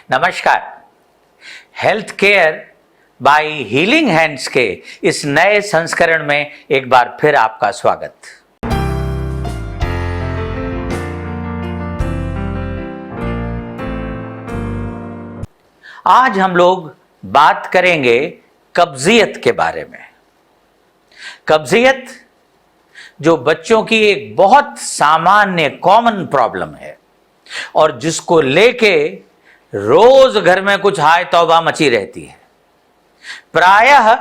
नमस्कार। Health care by healing hands के इस नए संस्करण में एक बार फिर आपका स्वागत। आज हम लोग बात करेंगे कब्जियत के बारे में। कब्जियत जो बच्चों की एक बहुत सामान्य कॉमन प्रॉब्लम है और जिसको लेके रोज घर में कुछ हाय तौबा मची रहती है। प्रायः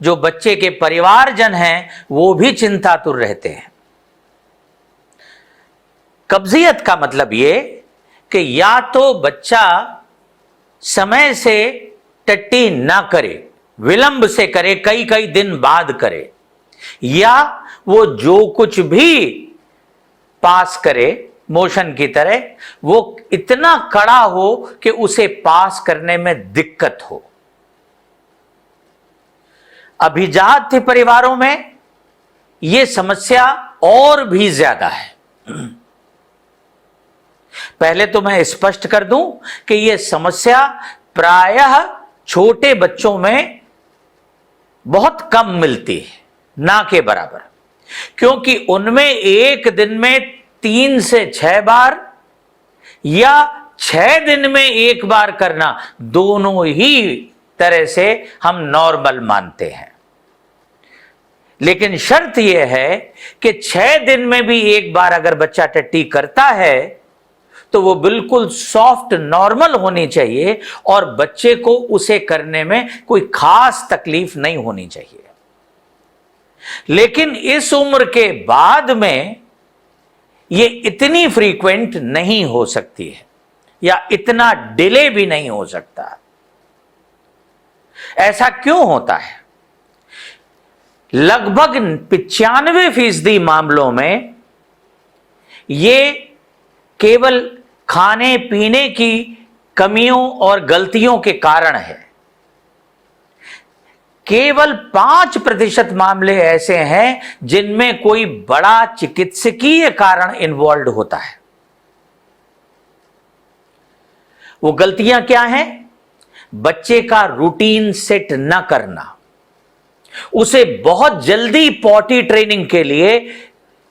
जो बच्चे के परिवारजन हैं वो भी चिंतातुर रहते हैं। कब्जियत का मतलब ये कि या तो बच्चा समय से टट्टी ना करे, विलंब से करे, कई कई दिन बाद करे, या वो जो कुछ भी पास करे मोशन की तरह वो इतना कड़ा हो कि उसे पास करने में दिक्कत हो। अभिजात परिवारों में यह समस्या और भी ज्यादा है। पहले तो मैं स्पष्ट कर दूं कि यह समस्या प्रायः छोटे बच्चों में बहुत कम मिलती है, ना के बराबर, क्योंकि उनमें एक दिन में 3 से 6 बार या 6 दिन में एक बार करना, दोनों ही तरह से हम नॉर्मल मानते हैं। लेकिन शर्त यह है कि 6 दिन में भी एक बार अगर बच्चा टट्टी करता है तो वो बिल्कुल सॉफ्ट नॉर्मल होनी चाहिए और बच्चे को उसे करने में कोई खास तकलीफ नहीं होनी चाहिए। लेकिन इस उम्र के बाद में ये इतनी फ्रीक्वेंट नहीं हो सकती है या इतना डिले भी नहीं हो सकता। ऐसा क्यों होता है? लगभग 95% मामलों में ये केवल खाने पीने की कमियों और गलतियों के कारण है। केवल 5% मामले ऐसे हैं जिनमें कोई बड़ा चिकित्सकीय कारण इन्वॉल्व होता है। वो गलतियां क्या हैं? बच्चे का रूटीन सेट न करना, उसे बहुत जल्दी पॉटी ट्रेनिंग के लिए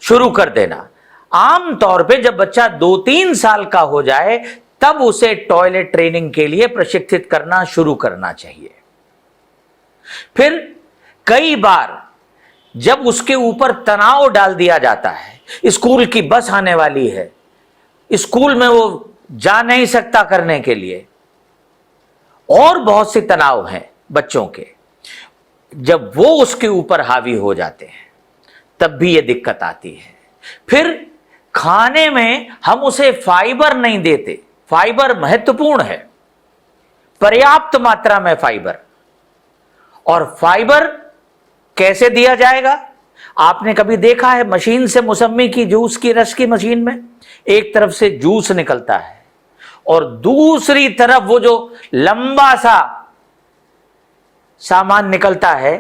शुरू कर देना। आमतौर पे जब बच्चा 2-3 साल का हो जाए तब उसे टॉयलेट ट्रेनिंग के लिए प्रशिक्षित करना शुरू करना चाहिए। फिर कई बार जब उसके ऊपर तनाव डाल दिया जाता है, स्कूल की बस आने वाली है, स्कूल में वो जा नहीं सकता करने के लिए, और बहुत से तनाव हैं बच्चों के, जब वो उसके ऊपर हावी हो जाते हैं तब भी ये दिक्कत आती है। फिर खाने में हम उसे फाइबर नहीं देते। फाइबर महत्वपूर्ण है, पर्याप्त मात्रा में फाइबर। और फाइबर कैसे दिया जाएगा? आपने कभी देखा है मशीन से मौसम्मी की जूस की रस की मशीन में एक तरफ से जूस निकलता है और दूसरी तरफ वो जो लंबा सा सामान निकलता है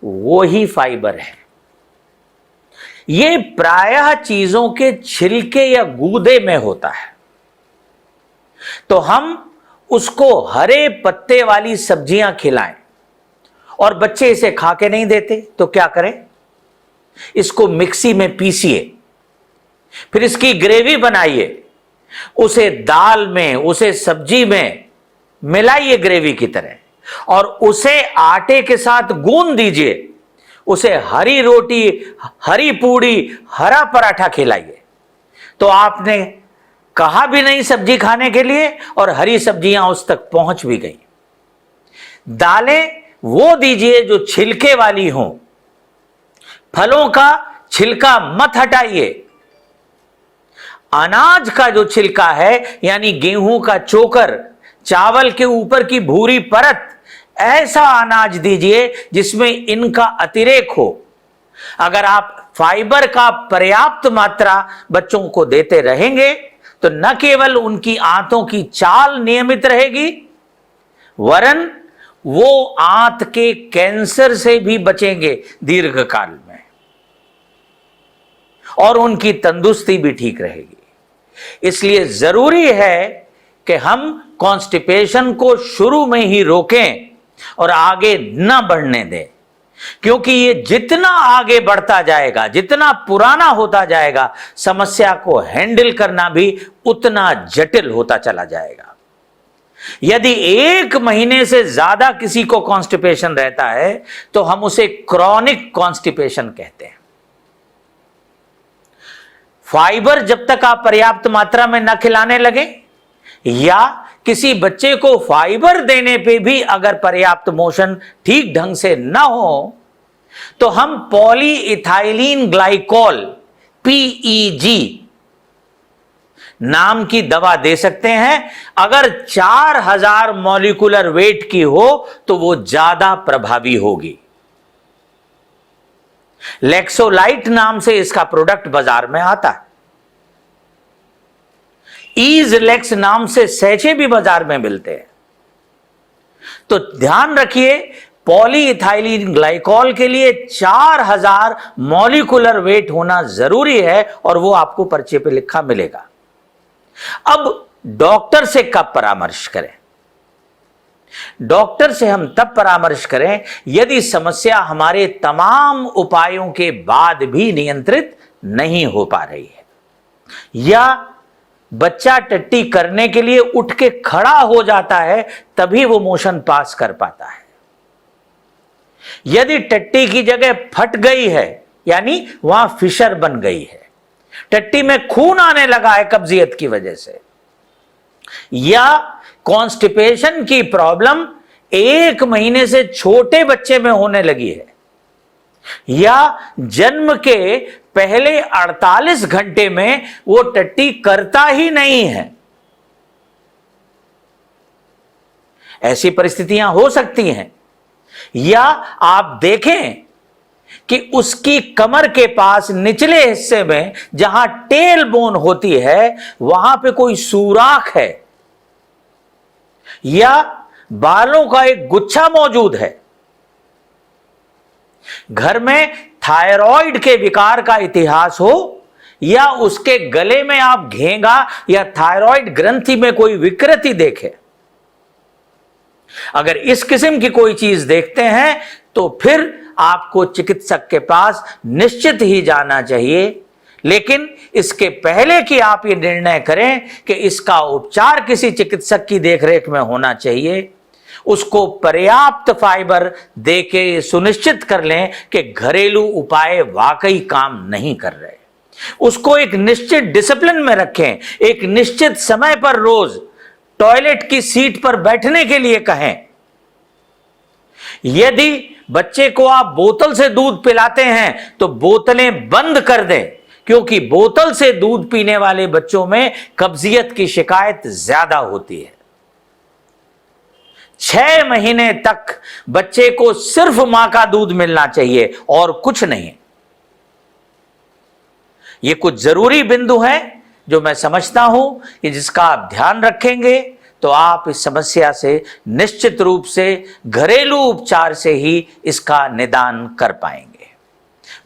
वो ही फाइबर है। ये प्रायः चीजों के छिलके या गूदे में होता है। तो हम उसको हरे पत्ते वाली सब्जियां खिलाएं और बच्चे इसे खा के नहीं देते तो क्या करें? इसको मिक्सी में पीसिए, फिर इसकी ग्रेवी बनाइए, उसे दाल में, उसे सब्जी में मिलाइए ग्रेवी की तरह, और उसे आटे के साथ गूंद दीजिए। उसे हरी रोटी, हरी पूड़ी, हरा पराठा खिलाइए। तो आपने कहा भी नहीं सब्जी खाने के लिए और हरी सब्जियां उस तक पहुंच भी गई। दालें वो दीजिए जो छिलके वाली हों। फलों का छिलका मत हटाइए। अनाज का जो छिलका है, यानी गेहूं का चोकर, चावल के ऊपर की भूरी परत, ऐसा अनाज दीजिए जिसमें इनका अतिरेक हो। अगर आप फाइबर का पर्याप्त मात्रा बच्चों को देते रहेंगे तो न केवल उनकी आंतों की चाल नियमित रहेगी, वरन वो आंत के कैंसर से भी बचेंगे दीर्घकाल में, और उनकी तंदुरुस्ती भी ठीक रहेगी। इसलिए जरूरी है कि हम कॉन्स्टिपेशन को शुरू में ही रोकें और आगे न बढ़ने दें, क्योंकि ये जितना आगे बढ़ता जाएगा, जितना पुराना होता जाएगा, समस्या को हैंडल करना भी उतना जटिल होता चला जाएगा। यदि 1 महीने से ज्यादा किसी को कॉन्स्टिपेशन रहता है तो हम उसे क्रॉनिक कॉन्स्टिपेशन कहते हैं। फाइबर जब तक आप पर्याप्त मात्रा में न खिलाने लगे या किसी बच्चे को फाइबर देने पे भी अगर पर्याप्त मोशन ठीक ढंग से न हो तो हम पॉलीइथाइलिन ग्लाइकॉल PEG नाम की दवा दे सकते हैं। अगर 4000 मॉलिक्यूलर वेट की हो तो वो ज्यादा प्रभावी होगी। लेक्सोलाइट नाम से इसका प्रोडक्ट बाजार में आता है। ईजलेक्स नाम से सैचे भी बाजार में मिलते हैं। तो ध्यान रखिए, पॉलीइथाइलिन ग्लाइकॉल के लिए 4000 मॉलिक्यूलर वेट होना जरूरी है और वो आपको पर्चे पे लिखा मिलेगा। अब डॉक्टर से कब परामर्श करें? डॉक्टर से हम तब परामर्श करें यदि समस्या हमारे तमाम उपायों के बाद भी नियंत्रित नहीं हो पा रही है, या बच्चा टट्टी करने के लिए उठ के खड़ा हो जाता है तभी वो मोशन पास कर पाता है। यदि टट्टी की जगह फट गई है, यानी वहां फिशर बन गई है, टट्टी में खून आने लगा है कब्जियत की वजह से, या कॉन्स्टिपेशन की प्रॉब्लम 1 महीने से छोटे बच्चे में होने लगी है, या जन्म के पहले 48 घंटे में वो टट्टी करता ही नहीं है, ऐसी परिस्थितियां हो सकती हैं। या आप देखें कि उसकी कमर के पास निचले हिस्से में जहां टेल बोन होती है वहां पे कोई सुराख है, या बालों का एक गुच्छा मौजूद है। घर में थायराइड के विकार का इतिहास हो, या उसके गले में आप घेंगा या थायराइड ग्रंथि में कोई विकृति देखें, अगर इस किस्म की कोई चीज देखते हैं तो फिर आपको चिकित्सक के पास निश्चित ही जाना चाहिए। लेकिन इसके पहले कि आप ये निर्णय करें कि इसका उपचार किसी चिकित्सक की देखरेख में होना चाहिए, उसको पर्याप्त फाइबर देके सुनिश्चित कर लें कि घरेलू उपाय वाकई काम नहीं कर रहे। उसको एक निश्चित डिसिप्लिन में रखें, एक निश्चित समय पर रोज टॉयलेट की सीट पर बैठने के लिए कहें। यदि बच्चे को आप बोतल से दूध पिलाते हैं तो बोतलें बंद कर दें, क्योंकि बोतल से दूध पीने वाले बच्चों में कब्जियत की शिकायत ज्यादा होती है। 6 महीने तक बच्चे को सिर्फ मां का दूध मिलना चाहिए और कुछ नहीं। ये कुछ जरूरी बिंदु हैं जो मैं समझता हूं कि जिसका आप ध्यान रखेंगे तो आप इस समस्या से निश्चित रूप से घरेलू उपचार से ही इसका निदान कर पाएंगे।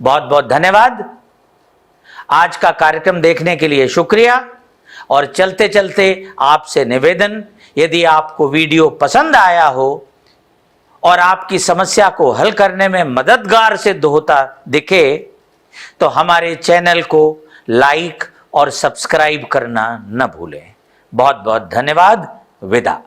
बहुत बहुत धन्यवाद। आज का कार्यक्रम देखने के लिए शुक्रिया। और चलते चलते आपसे निवेदन, यदि आपको वीडियो पसंद आया हो और आपकी समस्या को हल करने में मददगार सिद्ध होता दिखे तो हमारे चैनल को लाइक और सब्सक्राइब करना न भूलें। बहुत बहुत धन्यवाद। विदा।